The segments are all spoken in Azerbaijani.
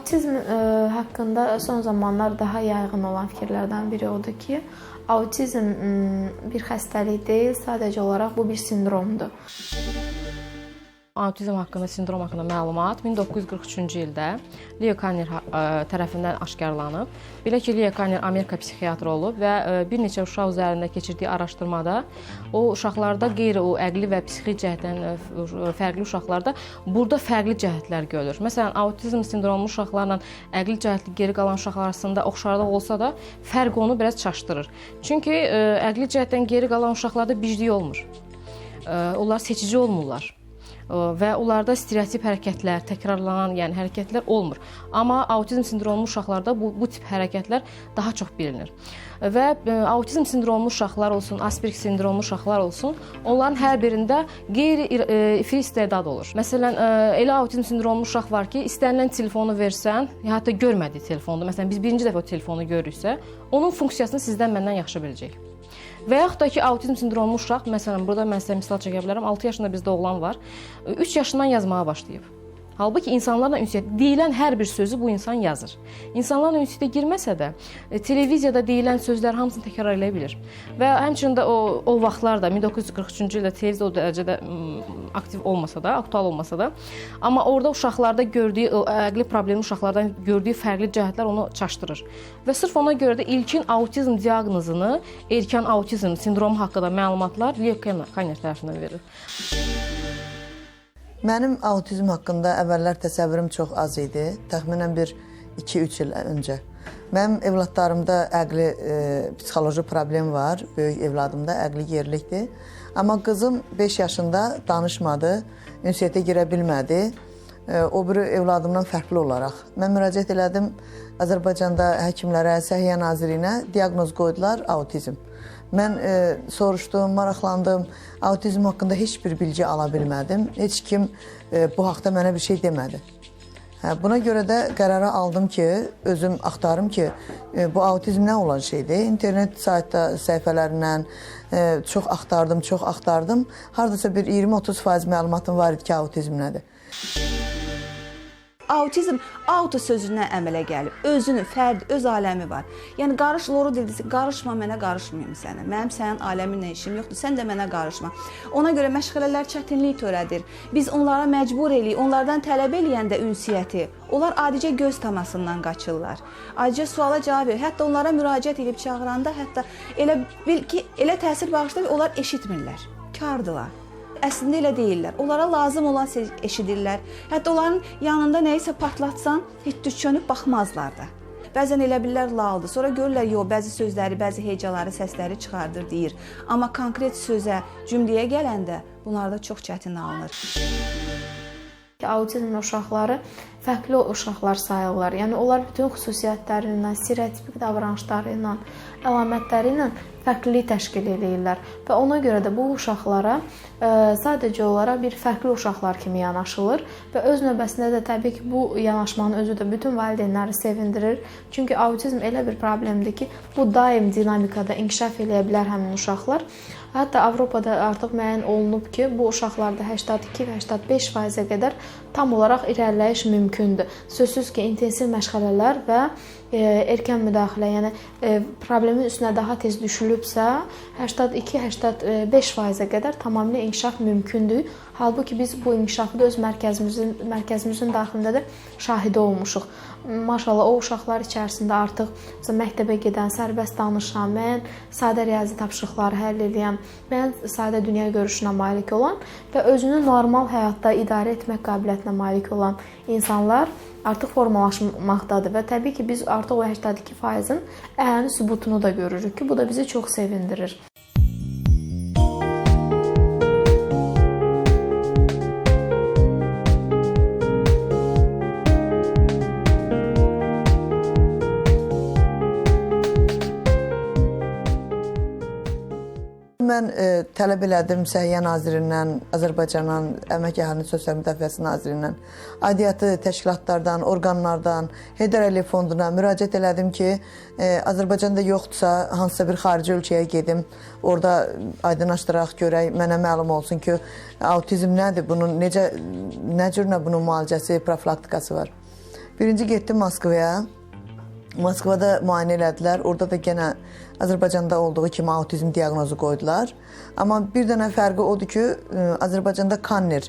Autizm haqqında son zamanlar daha yayğın olan fikirlərdən biri odur ki, autizm bir xəstəlik deyil, sadəcə olaraq bu bir sindromdur. Autizm haqqında, sindrom haqqında məlumat 1943-cü ildə Leo Kanner tərəfindən aşkarlanıb. Belə ki, Leo Kanner Amerika psixiatrı olub və bir neçə uşaq üzərində keçirdiyi araşdırmada o uşaqlarda qeyri-əqli və psixi cəhətdən fərqli uşaqlarda burada fərqli cəhətlər görülür. Məsələn, autizm sindromlu uşaqlarla əqli cəhətli geri qalan uşaqlar arasında oxşarlıq olsa da, fərq onu biraz çaşdırır. Çünki əqli cəhətdən geri qalan uşaqlarda biclik olmur. Onlar seçici olmurlar. Və onlarda stereotip hərəkətlər, təkrarlanan hərəkətlər olmur. Amma autizm sindromlu uşaqlarda bu tip hərəkətlər daha çox bilinir. Və autizm sindromlu uşaqlar olsun, Asperger sindromlu uşaqlar olsun, onların hər birində qeyri-ifri istedad olur. Məsələn, elə autizm sindromlu uşaq var ki, istənilən telefonu versən, hətta görmədiyi telefonu, məsələn, biz birinci dəfə o telefonu görürüksə, onun funksiyasını sizdən məndən yaxşı biləcək. Və yaxud da ki, autizm sindromlu uşaq, məsələn, burada mən sizə misal çəkə bilərəm, 6 yaşında bizdə oğlan var, 3 yaşından yazmağa başlayıb. Halbuki insanlarla ünsiyyət, deyilən hər bir sözü bu insan yazır. İnsanlarla ünsiyyətə girməsə də, televiziyada deyilən sözlər hamısını təkrar edə bilir. Və həmçinin də o vaxtlarda, 1943-cü ildə televiziya o dərəcədə aktiv olmasa da, aktual olmasa da, amma orada uşaqlarda gördüyü, əqli problemli uşaqlardan gördüyü fərqli cəhətlər onu çaşdırır. Və sırf ona görə də ilkin autizm diaqnozunu, erkən autizm sindromu haqqında məlumatlar Leo Kanner tərəfindən verilir. Mənim autizm haqqında əvvəllər təsəvvürüm çox az idi. Təxminən bir 2-3 il öncə. Mənim evladlarımda əqli psixoloji problem var. Böyük evladımda əqli gerilikdir. Amma qızım 5 yaşında danışmadı, ünsiyyətə girə bilmədi. O biri evladımdan fərqli olaraq. Mən müraciət elədim Azərbaycanda həkimlərə, Səhiyyə Nazirliyinə, diaqnoz qoydular autizm. Mən soruşdum, maraqlandım, autizm haqqında heç bir bilgi ala bilmədim. Heç kim bu haqda mənə bir şey demədi. Buna görə də qərara aldım ki, özüm axtarım ki, bu autizm nə olan şeydir? İnternet səhifələrindən çox axtardım. Haradasa bir 20-30% məlumatım var idi ki, autizm nədir? Autizm auto sözündən əmələ gəlib. Özünü, fərdi, öz aləmi var. Yəni, loru dildirsə, qarışma mənə, qarışmayayım sənə. Mənim sənin aləminlə işim yoxdur, sən də mənə qarışma. Ona görə məşğələlər çətinlik törədir. Biz onlara məcbur eləyik, onlardan tələb eləyəndə ünsiyyəti, onlar adicə göz təmasından qaçırlar. Adicə suala cavab verir. Hətta onlara müraciət edib çağıranda, hətta elə təsir bağışlayır ki, onlar eşitmirlər, kardılar. Əslində elə deyirlər. Onlara lazım olan eşidirlər. Hətta onların yanında nəyisə patlatsan, heç düşkönüb baxmazlar da. Bəzən elə bilirlər laldır. Sonra görürlər, yox, bəzi sözləri, bəzi hecaları, səsləri çıxardır, deyir. Amma konkret sözə, cümləyə gələndə bunlarda çox çətin alınır. Autizm uşaqları fərqli uşaqlar sayılırlar. Yəni, onlar bütün xüsusiyyətləri ilə, stereotipik davranışları ilə, əlamətləri ilə fərqlilik təşkil edirlər. Və ona görə də bu uşaqlara sadəcə olaraq bir fərqli uşaqlar kimi yanaşılır. Və öz növbəsində də təbii ki, bu yanaşmanın özü də bütün valideynləri sevindirir. Çünki autizm elə bir problemdir ki, bu daim dinamikada inkişaf edə bilər həmin uşaqlar. Hətta Avropada artıq müəyyən olunub ki, bu uşaqlarda 82-85%-ə qədər tam olaraq irəliləyiş mümkündür. Sözsüz ki, intensiv məşğələlər və erkən müdaxilə, yəni problemin üstünə daha tez düşülübsə, 82-85%-ə qədər tamamilə inkişaf mümkündür. Halbuki biz bu inkişafı da öz mərkəzimizin daxilində də şahidi olmuşuq. Maşallah, o uşaqlar içərisində artıq məktəbə gedən, sərbəst danışan, müəyyən sadə riyazi tapşırıqları həll edən, müəyyən sadə dünya görüşünə malik olan və özünü normal həyatda idarə etmək qabiliyyətinə malik olan insanlar artıq formalaşmaqdadır və təbii ki, biz artıq o 82%-in əhəmi sübutunu da görürük ki, bu da bizi çox sevindirir. Mən tələb elədim Səhiyyə Nazirindən, Azərbaycanın Əmək Əhalinin Sosial Müdafiəsi Nazirindən, aidiyyatı təşkilatlardan, orqanlardan, Heydər Əliyev Fonduna müraciət elədim ki, Azərbaycanda yoxdursa, hansısa bir xarici ölkəyə gedim, orada aydınlaşdıraq görək, mənə məlum olsun ki, autizm nədir, nə cürlə bunun müalicəsi, profilaktikası var. Birinci getdim Moskvaya. Moskvada müayinə elədilər. Orada da yenə Azərbaycanda olduğu kimi autizm diaqnozu qoydular. Amma bir dənə fərqi odur ki, Azərbaycanda Kanner,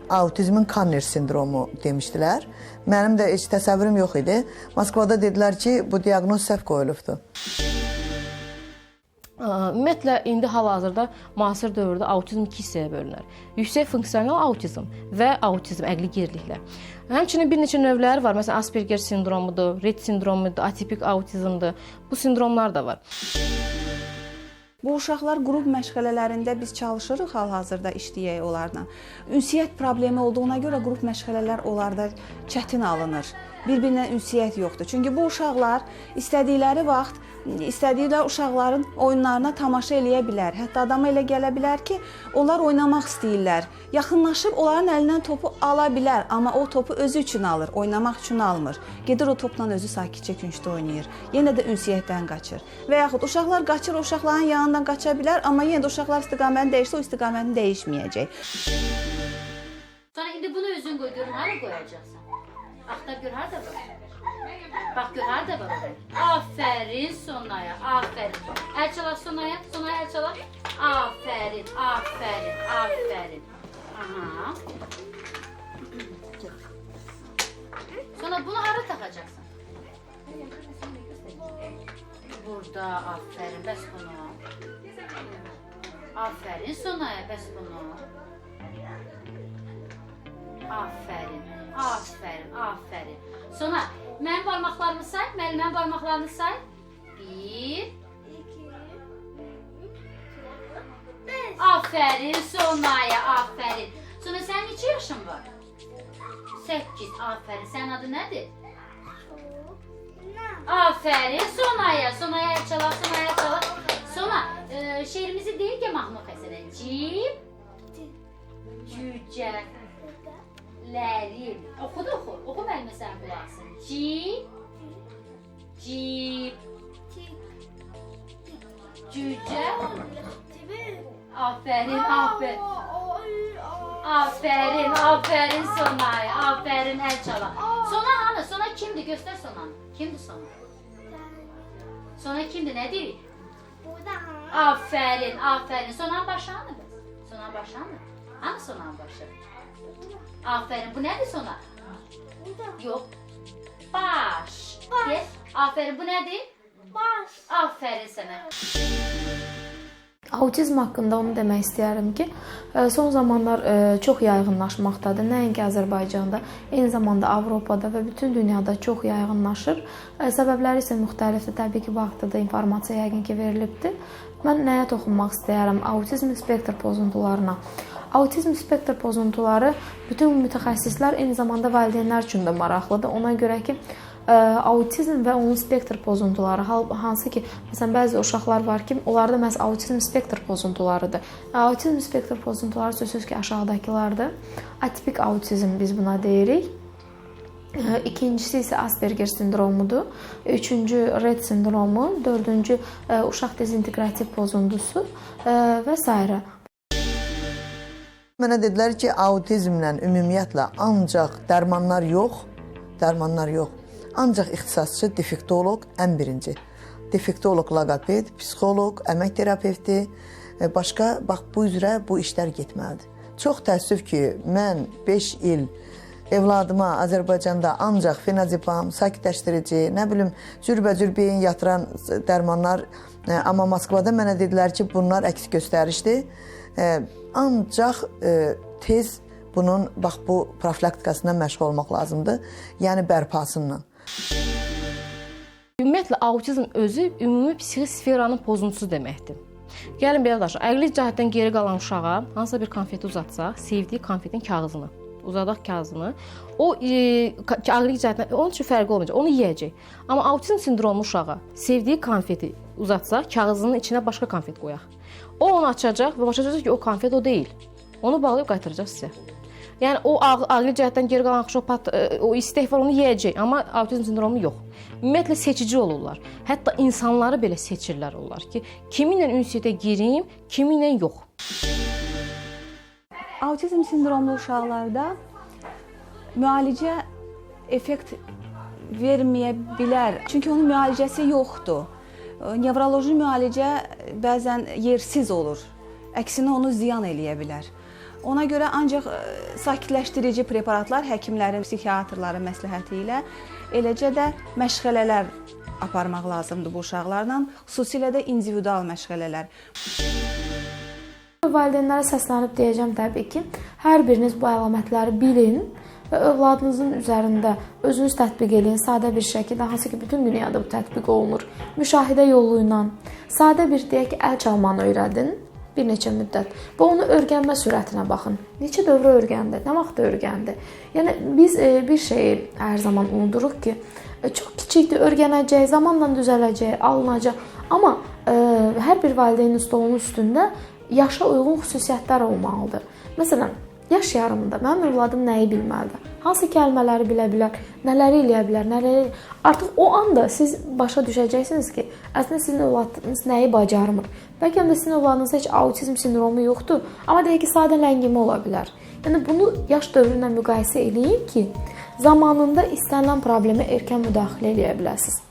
autizmin Kanner sindromu demişdilər. Mənim də heç təsəvvürüm yox idi. Moskvada dedilər ki, bu diaqnoz səhv qoyulubdur. Ümumiyyətlə, indi hal-hazırda müasir dövrdə autizm iki hissəyə bölünür. Yüksək funksional autizm və autizm, əqli geriliklər. Həmçinin bir neçə növləri var. Məsələn, Asperger sindromudur, Rett sindromudur, atipik autizmdir. Bu sindromlar da var. Bu uşaqlar qrup məşğələlərində biz çalışırıq hal-hazırda işləyək onlarla. Ünsiyyət problemi olduğuna görə qrup məşğələlər onlarda çətin alınır. Bir-birinə ünsiyyət yoxdur. Çünki bu uşaqlar istədikləri vaxt istədikləri uşaqların oyunlarına tamaşa eləyə bilər. Hətta adama elə gələ bilər ki, onlar oynamaq istəyirlər. Yaxınlaşıb onların əlindən topu ala bilər, amma o topu özü üçün alır, oynamaq üçün almır. Gedir o topla özü sakitcə küncdə oynayır. Yenə də ünsiyyətdən qaçır. Və yaxud uşaqlar qaçır, uşaqların yanından qaça bilər, amma yenə də uşaqlar istiqamətini dəyişsə, o istiqamətini dəyişməyəcək. Sonra indi bunu özün qoy, görün, hara qoyacaqsan? Axtar gör, harada var? Bax, gör, harada var oraya? Afərin Sonaya, afərin. Əl çalaq Sonaya, Sonaya əl çalaq. Afərin, afərin, afərin. Aha. Sonra bunu hara taxacaqsan? Burada, afərin, bəs bunu. Afərin Sonaya, bəs bunu. Afərin, afərin, afərin. Sonra mənim barmaqlarımı say, müəllimənin barmaqlarını say. 1, 2, afərin Sonaya, afərin. Sonra sənin neçə yaşın var? 8, afərin. Sənin adı nədir? Afərin Sonaya, Sonaya əl çalaq, Sonaya əl çalaq. Sonra şeirimizi deyək ya Mahmud Həsənə. Cücə. Lərim. Oxu da oxu. Oxu müəllimə sən qulaqsın. Cib. Cücə. Afərin, afərin. Afərin, afərin Sonaya. Afərin əl çala. Sona hanı? Sona kimdir? Göstər Sonanı. Kimdir Sona? Sona kimdir? Nə deyirik? Afərin, afərin. Sonanın başı hanı qız? Sonanın başı hanı? Hanı Sonanın başı? Afərin. Bu nədir Sona? Yox. Baş. Baş. Afərin. Bu nədir? Baş. Afərin sənə. Autizm haqqında onu demək istəyərəm ki, son zamanlar çox yayğınlaşmaqdadır. Nəinki Azərbaycanda, eyni zamanda Avropada və bütün dünyada çox yayğınlaşır. Səbəbləri isə müxtəlifdir. Təbii ki, vaxtıda informasiya yəqin ki, verilibdir. Mən nəyə toxunmaq istəyərəm? Autizm spektr pozuntularına. Autizm spektr pozuntuları bütün mütəxəssislər, eyni zamanda valideynlər üçün də maraqlıdır. Ona görə ki, autizm və onun spektr pozuntuları, hansı ki, məsələn, bəzi uşaqlar var ki, onlarda məhz autizm spektr pozuntularıdır. Autizm spektr pozuntuları sözsüz ki, aşağıdakılardır. Atipik autizm biz buna deyirik. İkincisi isə Asperger sindromudur. Üçüncü Rett sindromu. Dördüncü uşaq dezinteqrativ pozuntusu və s. Mənə dedilər ki, autizmlə ümumiyyətlə ancaq dərmanlar yox, ancaq ixtisasçı defektoloq ən birinci. Defektoloq, logoped, psixoloq, əmək terapevti, başqa bax bu üzrə bu işlər getməlidir. Çox təəssüf ki, mən 5 il evladıma Azərbaycanda ancaq fenazepam, sakitləşdirici, nə bilim, cürbəcür beyin yatıran dərmanlar, amma Moskvada mənə dedilər ki, bunlar əks göstərişdir. Ancaq tez bunun bax bu profilaktikasından məşğul olmaq lazımdır, yəni bərpasından. Ümumiyyətlə autizm özü ümumi psixi sferanın pozuntusu deməkdir. Gəlin belə daşın, əqli cəhətdən geri qalan uşağa hansısa bir konfeti uzatsaq, sevdiyi konfetin kağızını, uzadaq kağızını, o əqli cəhətdən onun üçün fərqi olmayacaq, onu yeyəcək. Amma autizm sindromlu uşağa sevdiyi konfeti uzatsaq, kağızının içinə başqa konfet qoyaq. O onu açacaq və başlayacaq ki, o konfet o deyil. Onu bağlayıb qaytaracaq sizə. Yəni o ağlı cəhətdən geri qalan o istək var, onu yeyəcək, amma autizm sindromu yox. Ümumiyyətlə seçici olurlar. Hətta insanları belə seçirlər onlar ki, kiminlə ünsiyyətə girim, kiminlə yox. Autizm sindromlu uşaqlarda müalicə effekt verməyə bilər. Çünki onun müalicəsi yoxdur. Nevroloji müalicə bəzən yersiz olur. Əksinə onu ziyan eləyə bilər. Ona görə ancaq sakitləşdirici preparatlar həkimlərin, psixiatrların məsləhəti ilə, eləcə də məşğələlər aparmaq lazımdır bu uşaqlarla, xüsusilə də individual məşğələlər. Valideynlərə səslənib deyəcəm təbii ki, hər biriniz bu əlamətləri bilin və övladınızın üzərində özünüz tətbiq eləyin sadə bir şəkildə, hansı ki bütün dünyada bu tətbiq olunur. Müşahidə yolu ilə sadə bir deyək ki, əl çalmanı öyrədin bir neçə müddət və onu öyrənmə sürətinə baxın. Neçə dövrə öyrəndi, nə vaxt öyrəndi. Yəni biz bir şeyi hər zaman unuduruq ki, çox kiçikdir, öyrənəcək, zamanla düzələcək, alınacaq. Amma hər bir valideynin stolunun üstündə yaşa uyğun xüsusiyyətlər olmalıdır. Məsələn, yaş yarımında mənim övladım nəyi bilməlidir? Hansı kəlmələri bilə bilər, nələri eləyə bilər, nələri... Artıq o anda siz başa düşəcəksiniz ki, əslində sizin övladınız nəyi bacarmır. Bəlkə də sizin övladınızda heç autizm sindromu yoxdur, amma deyək ki, sadə ləngimə ola bilər. Yəni bunu yaş dövrü ilə müqayisə eləyin ki, zamanında istənilən problemə erkən müdaxilə eləyə biləsiniz.